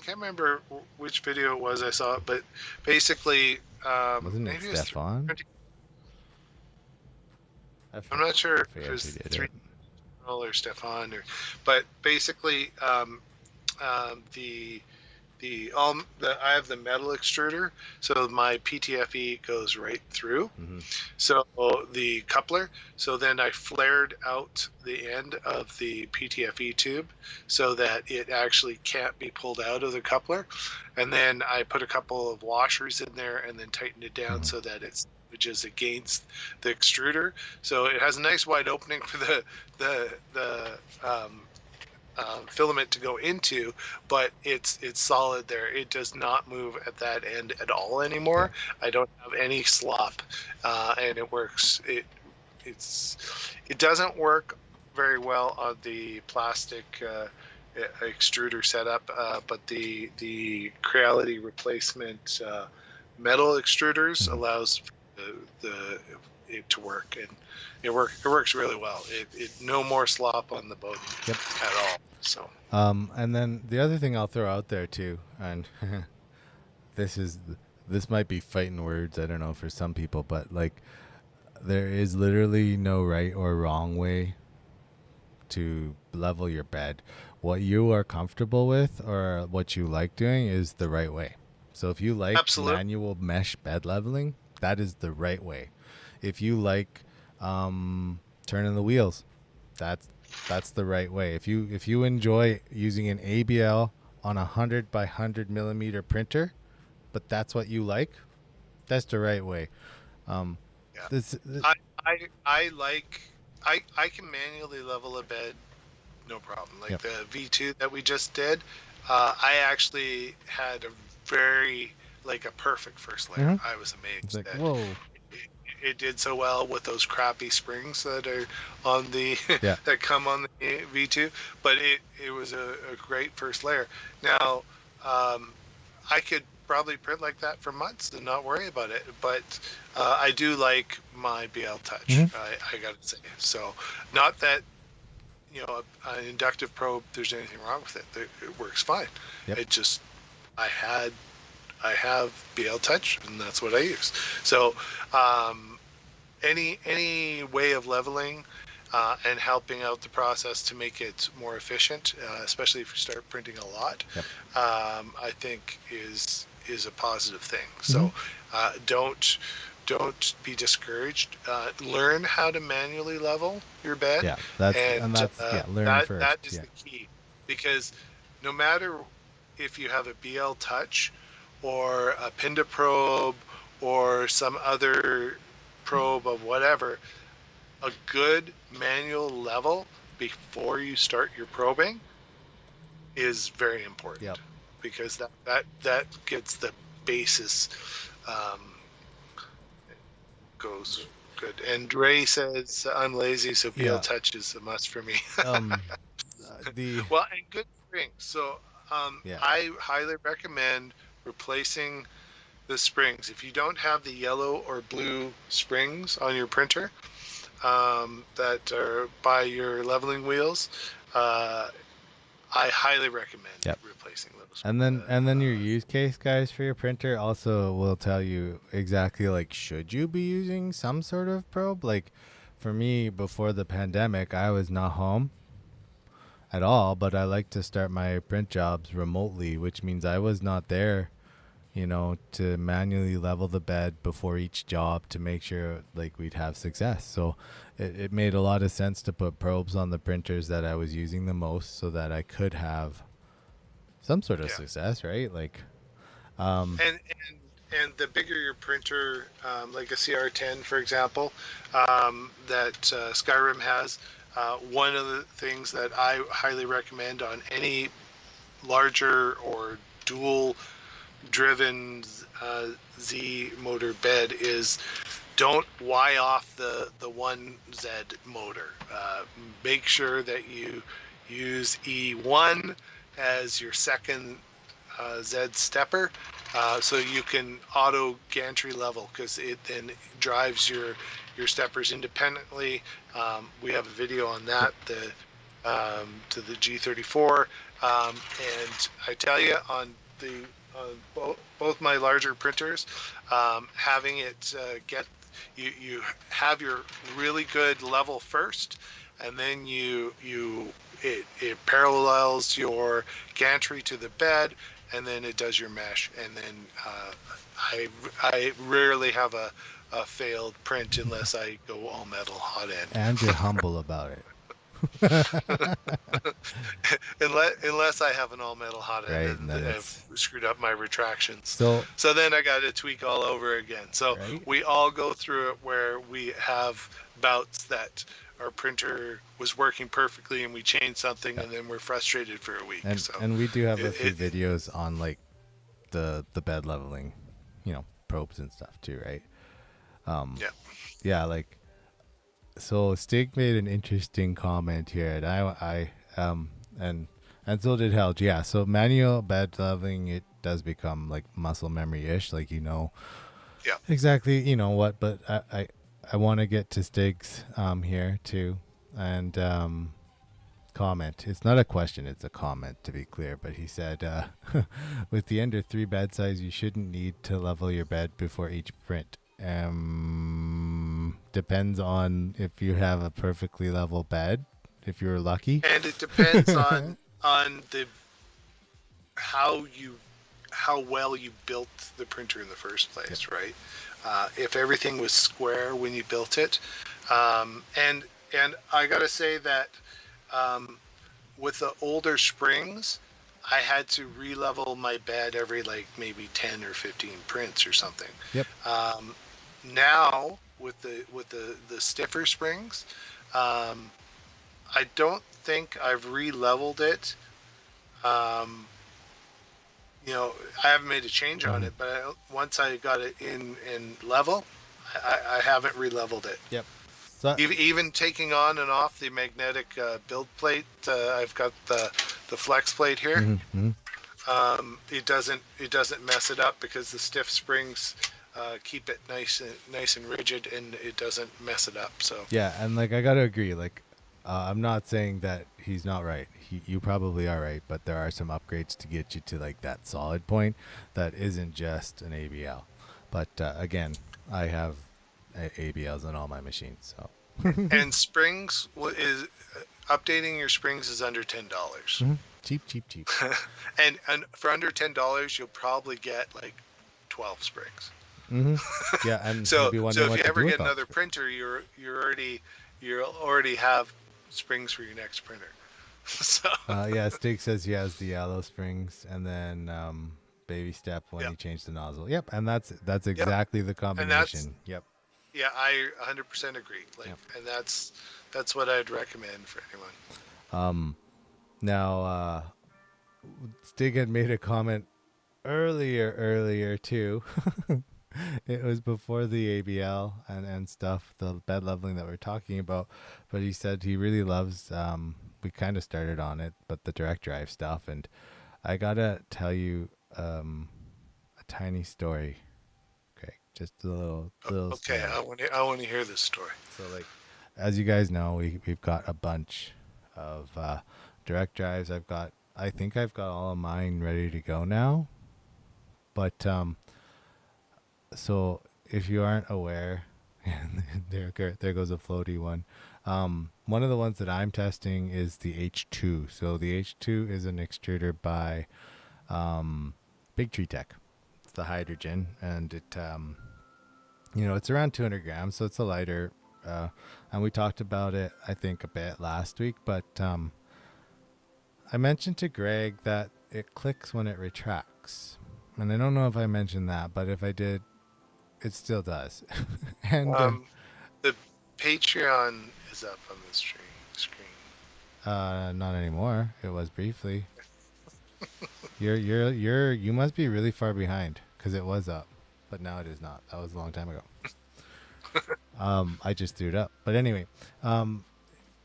can't remember which video it was I saw it, but basically wasn't it Stefan? I'm not sure if it was Theron or Stefan, but basically I have the metal extruder, so my PTFE goes right through. So the coupler. So then I flared out the end of the PTFE tube so that it actually can't be pulled out of the coupler, and then I put a couple of washers in there and then tightened it down so that it's is against the extruder, so it has a nice wide opening for the filament to go into, but it's solid there. It does not move at that end at all anymore. I don't have any slop, and it works. It doesn't work very well on the plastic extruder setup, but the Creality replacement metal extruders allows it to work, and it works really well. It no more slop on the Bowden at all. So and then the other thing I'll throw out there too, and this might be fighting words, I don't know, for some people, but like there is literally no right or wrong way to level your bed. What you are comfortable with or what you like doing is the right way. So if you like manual mesh bed leveling, that is the right way. If you like turning the wheels, that's the right way. If you enjoy using an ABL on 100 by 100 millimeter printer, but that's what you like, that's the right way. I can manually level a bed, no problem. Like the V2 that we just did, I actually had a very a perfect first layer. I was amazed. It's like, whoa. it did so well with those crappy springs that are on the Yeah. that come on the V2, but it was a great first layer. Now, I could probably print like that for months and not worry about it, but I do like my BL Touch. Hmm. I gotta say. So, not that an inductive probe, there's anything wrong with it. It works fine. Yep. It just I had I have BL Touch, and that's what I use. So, any way of leveling and helping out the process to make it more efficient, especially if you start printing a lot, Yep. I think is a positive thing. Hmm. So don't be discouraged. Learn how to manually level your bed, Yeah. That's and learn that first. is Yeah. the key, because no matter if you have a BL Touch or a Pinda probe or some other probe of whatever, a good manual level before you start your probing is very important, Yep. because that gets the basis um, goes good. And Ray says I'm lazy, so BL Yeah. Touch is a must for me. Um. The Well, and good springs. So yeah. I highly recommend replacing the springs. If you don't have the yellow or blue springs on your printer that are by your leveling wheels, uh, I highly recommend Yep. replacing those. And then your use case guys for your printer also will tell you exactly like should you be using some sort of probe. Like for me before the pandemic, I was not home at all, but I like to start my print jobs remotely, which means I was not there, to manually level the bed before each job to make sure like we'd have success. So it made a lot of sense to put probes on the printers that I was using the most so that I could have some sort of Yeah, success, right? Like, um, and the bigger your printer, like a CR10, for example, that Skyrim has. One of the things that I highly recommend on any larger or dual driven Z motor bed is don't Y off the 1Z motor. Make sure that you use E1 as your second Z stepper, so you can auto gantry level, because it then drives your steppers independently. We have a video on yep. that, to the G34, and I tell you, on the both my larger printers, having it you have your really good level first, and then it parallels your gantry to the bed, and then it does your mesh, and then I rarely have a failed print unless I go all metal hot end. And you're humble about it. unless I have an all metal hot end Right. And and then I've it's screwed up my retractions. so, So then I got to tweak all over again. So right. we all go through it where we have bouts that our printer was working perfectly and we changed something, Yeah. and then we're frustrated for a week. And, So and we do have a few it videos on like the bed leveling, probes and stuff too, right? yeah. Yeah. Like, so Stig made an interesting comment here, and and so did Helge. Yeah, so manual bed leveling, it does become like muscle memory ish, like Yeah. exactly what. But I want to get to Stig's here too, and comment. It's not a question; it's a comment to be clear. But he said, with the Ender 3 bed size, you shouldn't need to level your bed before each print. Depends on if you have a perfectly level bed, if you're lucky. And it depends on the how well you built the printer in the first place, right? If everything was square when you built it, and I gotta say that with the older springs, I had to re-level my bed every like maybe 10 or 15 prints or something. Yep. Now with the stiffer springs, I don't think I've re-leveled it. Um, I haven't made a change on it, but once I got it in level, I haven't re-leveled it. Yep. So even taking on and off the magnetic build plate, I've got the flex plate here. It doesn't mess it up because the stiff springs keep it nice and rigid, and it doesn't mess it up. So yeah, and like I gotta agree. Like I'm not saying that he's not right. You probably are right, but there are some upgrades to get you to like that solid point that isn't just an ABL. But again, I have ABLs on all my machines, so. and springs is updating your springs is under $10. Cheap. and for under $10, you'll probably get like 12 springs. Yeah, and so if you ever get another printer, you already have springs for your next printer. So yeah, Stig says he has the yellow springs, and then baby step when you change the nozzle. Yep, and that's exactly the combination. Yep. Yeah, I 100% agree. And that's what I'd recommend for anyone. Now, Stig had made a comment earlier too. It was before the ABL and stuff, the bed leveling that we're talking about. But he said he really loves. We kind of started on it, but the direct drive stuff, and I gotta tell you a tiny story. Okay, just a little. Okay, story. I want to hear this story. So, like, as you guys know, we've got a bunch of direct drives. I think I've got all of mine ready to go now. But so if you aren't aware, there goes a floaty one. One of the ones that I'm testing is the H2. So the H2 is an extruder by Big Tree Tech. It's the hydrogen, and it it's around 200 grams, so it's a lighter. And we talked about it, I think, a bit last week. But I mentioned to Greg that it clicks when it retracts. And I don't know if I mentioned that, but if I did, it still does. And the Patreon is up on the screen. Not anymore. It was briefly. You must be really far behind because it was up, but now it is not. That was a long time ago. I just threw it up. But anyway,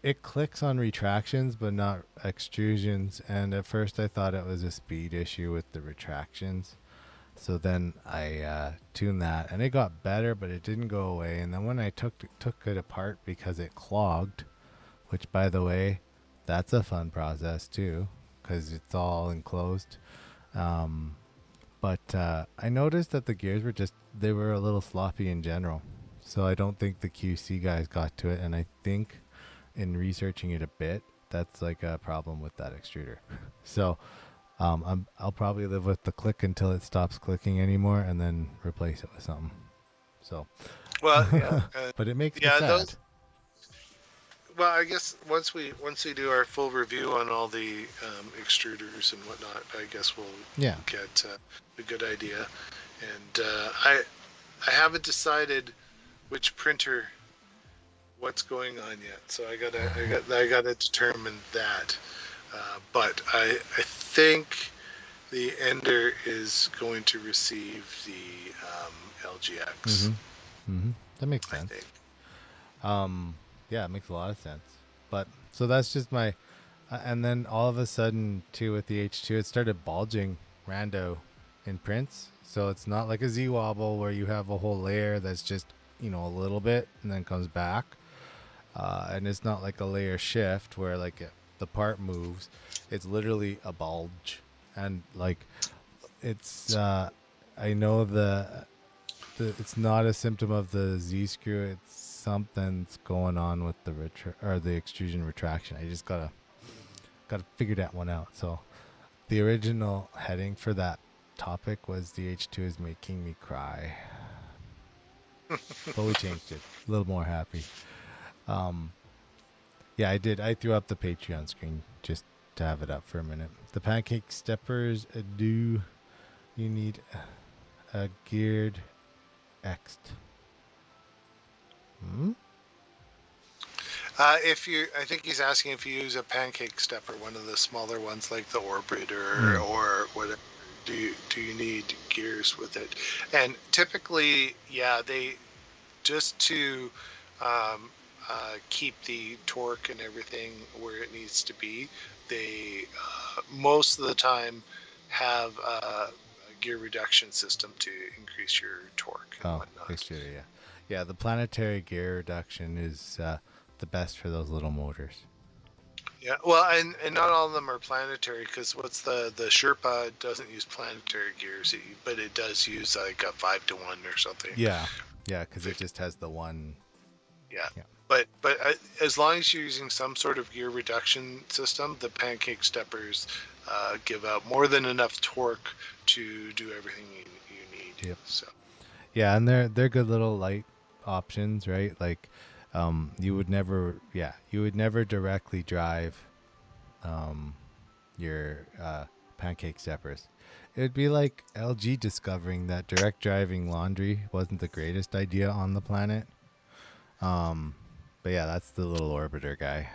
it clicks on retractions, but not extrusions. And at first I thought it was a speed issue with the retractions. So then I tuned that, and it got better, but it didn't go away. And then when I took it apart because it clogged, which, by the way, that's a fun process too, because it's all enclosed. But I noticed that the gears they were a little sloppy in general. So I don't think the QC guys got to it, and I think in researching it a bit, that's like a problem with that extruder. So I'll probably live with the click until it stops clicking anymore, and then replace it with something. So, well, yeah, but it makes me sad. Well, I guess once we do our full review on all the extruders and whatnot, I guess we'll get a good idea. And I haven't decided which printer what's going on yet, so I gotta determine that. But I think the Ender is going to receive the LGX. That makes sense. Yeah, it makes a lot of sense. But so that's just my, and then all of a sudden too with the H2, it started bulging rando in prints. So it's not like a Z wobble where you have a whole layer that's just a little bit and then comes back. And it's not like a layer shift where like the part moves. It's literally a bulge, and like it's I know it's not a symptom of the Z screw. It's something's going on with the extrusion retraction. I just gotta figure that one out. So the original heading for that topic was the H2 is making me cry, but we changed it a little more happy. Yeah, I did. I threw up the Patreon screen just to have it up for a minute. The pancake steppers do. You need a geared X. I think he's asking if you use a pancake stepper, one of the smaller ones like the Orbiter or whatever. Do you need gears with it? And typically, yeah, just to keep the torque and everything where it needs to be. They most of the time have a gear reduction system to increase your torque and whatnot. Extruder, yeah. Yeah, the planetary gear reduction is the best for those little motors. Yeah, well, and not all of them are planetary, because what's the Sherpa doesn't use planetary gears, but it does use like a 5-to-1 or something. Yeah, because it just has the one. Yeah. But as long as you're using some sort of gear reduction system, the pancake steppers give out more than enough torque to do everything you need. Yep. So. Yeah, and they're good little light options, right? Like, you would never directly drive your pancake steppers. It would be like LG discovering that direct driving laundry wasn't the greatest idea on the planet. But yeah, that's the little orbiter guy.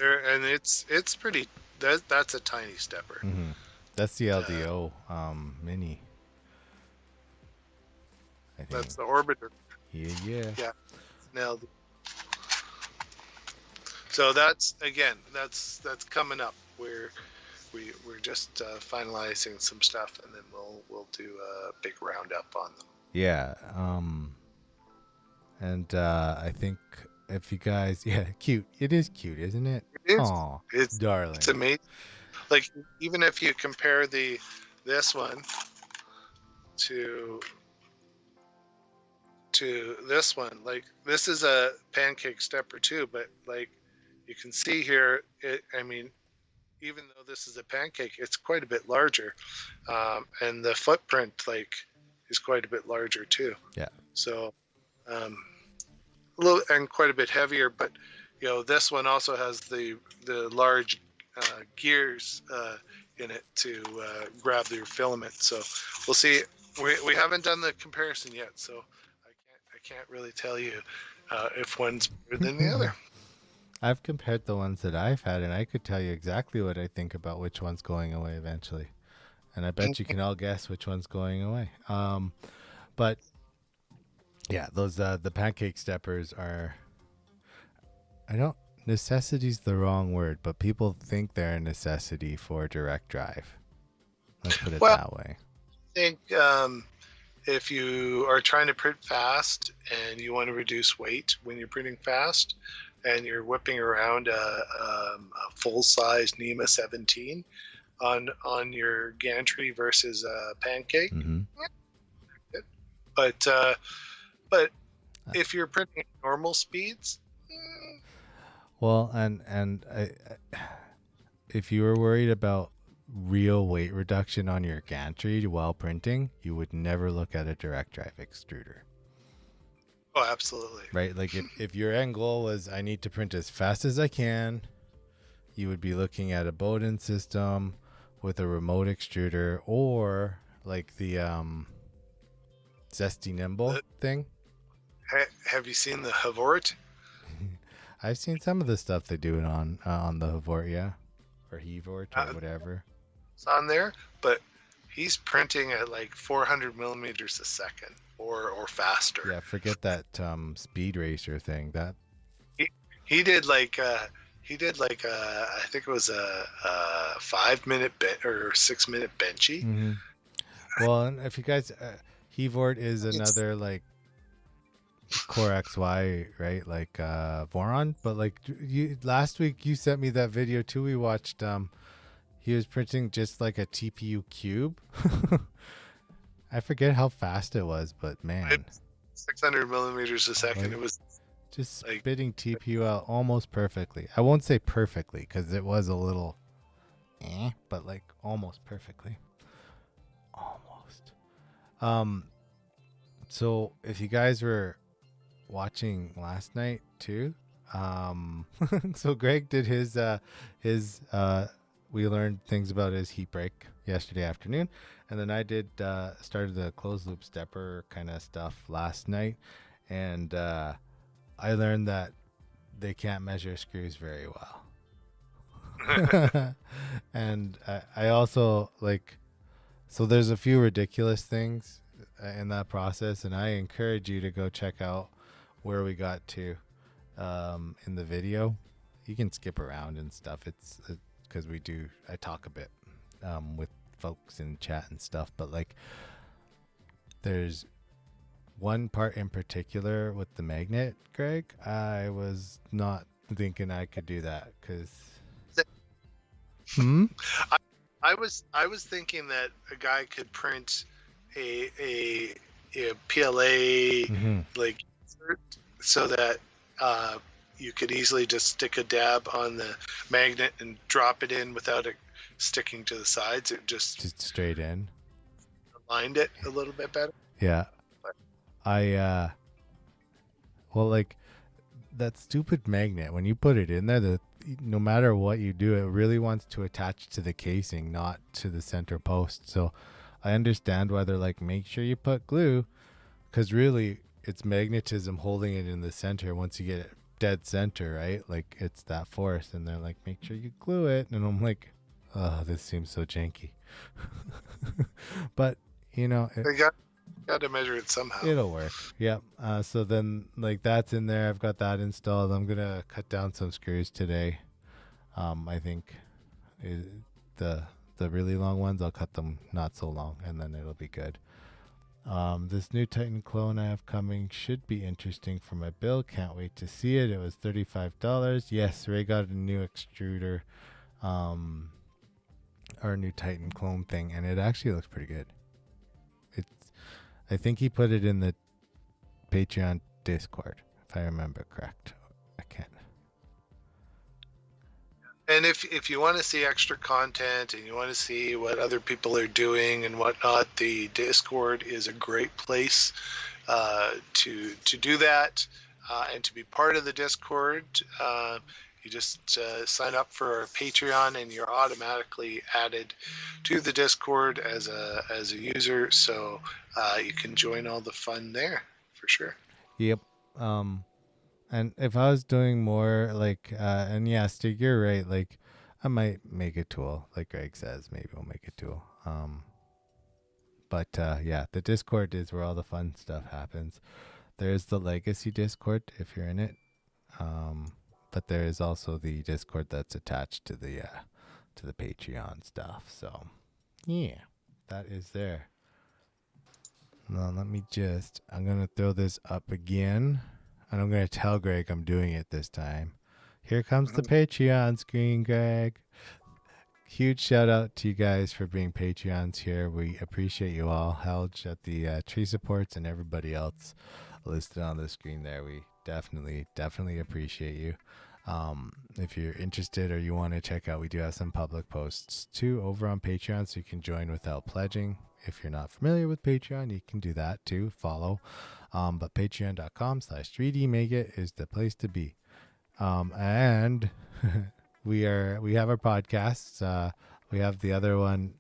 And it's pretty. That's a tiny stepper. Mm-hmm. That's the LDO mini. That's the orbiter. Yeah. Nailed it. So that's coming up. We're just finalizing some stuff, and then we'll do a big roundup on them. Yeah. And I think if you guys, cute. It is cute, isn't it? It is. Aw, it's darling. It's amazing. Like, even if you compare this one to this one, like, this is a pancake stepper too, but like you can see here, even though this is a pancake, it's quite a bit larger, and the footprint is quite a bit larger too. Yeah. So, a little and quite a bit heavier, but this one also has the large gears in it to grab your filament. So we'll see. We haven't done the comparison yet, so I can't really tell you if one's better than the other. I've compared the ones that I've had, and I could tell you exactly what I think about which one's going away eventually. And I bet you can all guess which one's going away. But yeah, those the pancake steppers are. Necessity's the wrong word, but people think they're a necessity for direct drive. Let's put it that way. I think if you are trying to print fast and you want to reduce weight when you're printing fast, and you're whipping around a full-size NEMA 17 on your gantry versus a pancake, but if you're printing at normal speeds. Well, and if you were worried about real weight reduction on your gantry while printing, you would never look at a direct drive extruder. Oh, absolutely. Right? Like if your end goal was I need to print as fast as I can, you would be looking at a Bowden system with a remote extruder, or like the Zesty Nimble thing. Have you seen the Havort? I've seen some of the stuff they do it on the Havort, yeah, or Hevort or whatever. It's on there, but he's printing at like 400 millimeters a second or faster. Yeah, forget that speed racer thing. That he did like I think it was a 5-minute or 6-minute benchy. Mm-hmm. Well, and if you guys, Hevort is another like Core XY, right? Like Voron, but like last week you sent me that video too. We watched. He was printing just like a TPU cube. I forget how fast it was, but man, 600 millimeters a second. Like, it was just spitting TPU out almost perfectly. I won't say perfectly because it was a little, but like almost perfectly. Almost. So if you guys were watching last night too, so Greg did his we learned things about his heat break yesterday afternoon, and then I did started the closed loop stepper kind of stuff last night, and I learned that they can't measure screws very well. And I also so there's a few ridiculous things in that process, and I encourage you to go check out where we got to in the video. You can skip around and stuff. It's because I talk a bit with folks in chat and stuff, but like there's one part in particular with the magnet, Greg. I was not thinking I could do that because I was thinking that a guy could print a PLA like so that you could easily just stick a dab on the magnet and drop it in without it sticking to the sides. It just straight in. Aligned it a little bit better. Yeah. Well, like that stupid magnet, when you put it in there, no matter what you do, it really wants to attach to the casing, not to the center post. So I understand why they're like, make sure you put glue, because really it's magnetism holding it in the center. Once you get it dead center, right? Like it's that force, and they're like, make sure you glue it. And I'm like, oh, this seems so janky. But you know, they got to measure it somehow. It'll work. Yep. So then like that's in there. I've got that installed. I'm gonna cut down some screws today. I think the really long ones, I'll cut them not so long, and then it'll be good. This new Titan clone I have coming should be interesting for my build. Can't wait to see it. It was $35. Yes, Ray got a new extruder, our new Titan clone thing, and it actually looks pretty good. I think he put it in the Patreon Discord, if I remember correct. I can't. And if you want to see extra content and you want to see what other people are doing and whatnot, the Discord is a great place to do that and to be part of the Discord. You just sign up for our Patreon and you're automatically added to the Discord as a user, so you can join all the fun there for sure. Yep. And if I was doing more like, and yeah, Stig, you're right. Like, I might make a tool, like Greg says. Maybe we'll make a tool. But yeah, the Discord is where all the fun stuff happens. There's the Legacy Discord if you're in it. But there is also the Discord that's attached to the Patreon stuff. So yeah, that is there. Now let me I'm gonna throw this up again, and I'm gonna tell Greg I'm doing it this time. Here comes the Patreon screen, Greg. Huge shout out to you guys for being Patreons here. We appreciate you all. Helge at the tree supports and everybody else listed on the screen there. We definitely appreciate you. If you're interested or you want to check out, we do have some public posts too over on Patreon, so you can join without pledging. If you're not familiar with Patreon, you can do that too, follow. But patreon.com/3dmake is the place to be. And we have our podcasts. We have the other one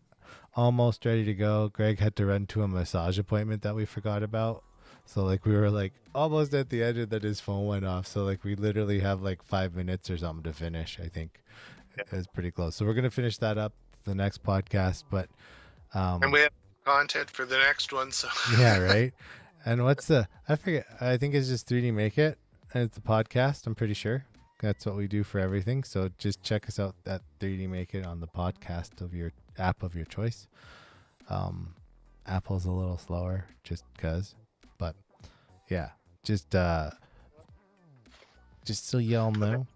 almost ready to go. Greg had to run to a massage appointment that we forgot about. So like we were like almost at the edge of that his phone went off. So like we literally have like 5 minutes or something to finish. I think it's pretty close. So we're gonna finish that up the next podcast. But and we have content for the next one. So yeah, right. And I forget. I think it's just 3D Make It, and it's the podcast. I'm pretty sure that's what we do for everything. So just check us out at 3D Make It on the podcast of your app of your choice. Apple's a little slower just because. But yeah, just so y'all know.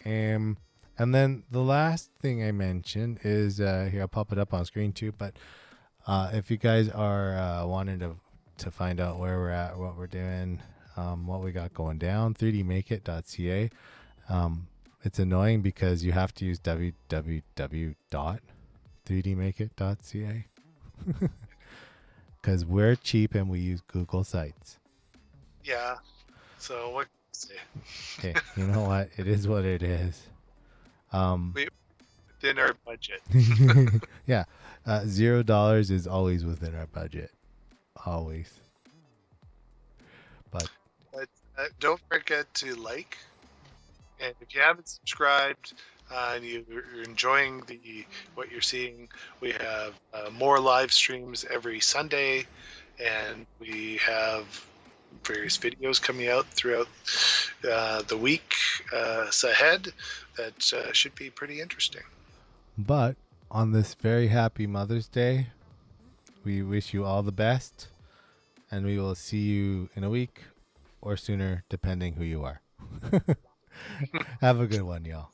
And then the last thing I mentioned is here, I'll pop it up on screen too. But if you guys are wanting to find out where we're at, what we're doing, what we got going down, 3dmakeit.ca. It's annoying because you have to use www.3dmakeit.ca. Because we're cheap and we use Google Sites. Yeah. So what can I say? Hey, you know what? It is what it is. Within our budget. Yeah. $0 is always within our budget. Always. But don't forget to like. And if you haven't subscribed and you're enjoying what you're seeing, we have more live streams every Sunday and we have various videos coming out throughout the week ahead that should be pretty interesting. But on this very happy Mother's Day, we wish you all the best, and we will see you in a week or sooner, depending who you are. Have a good one, y'all.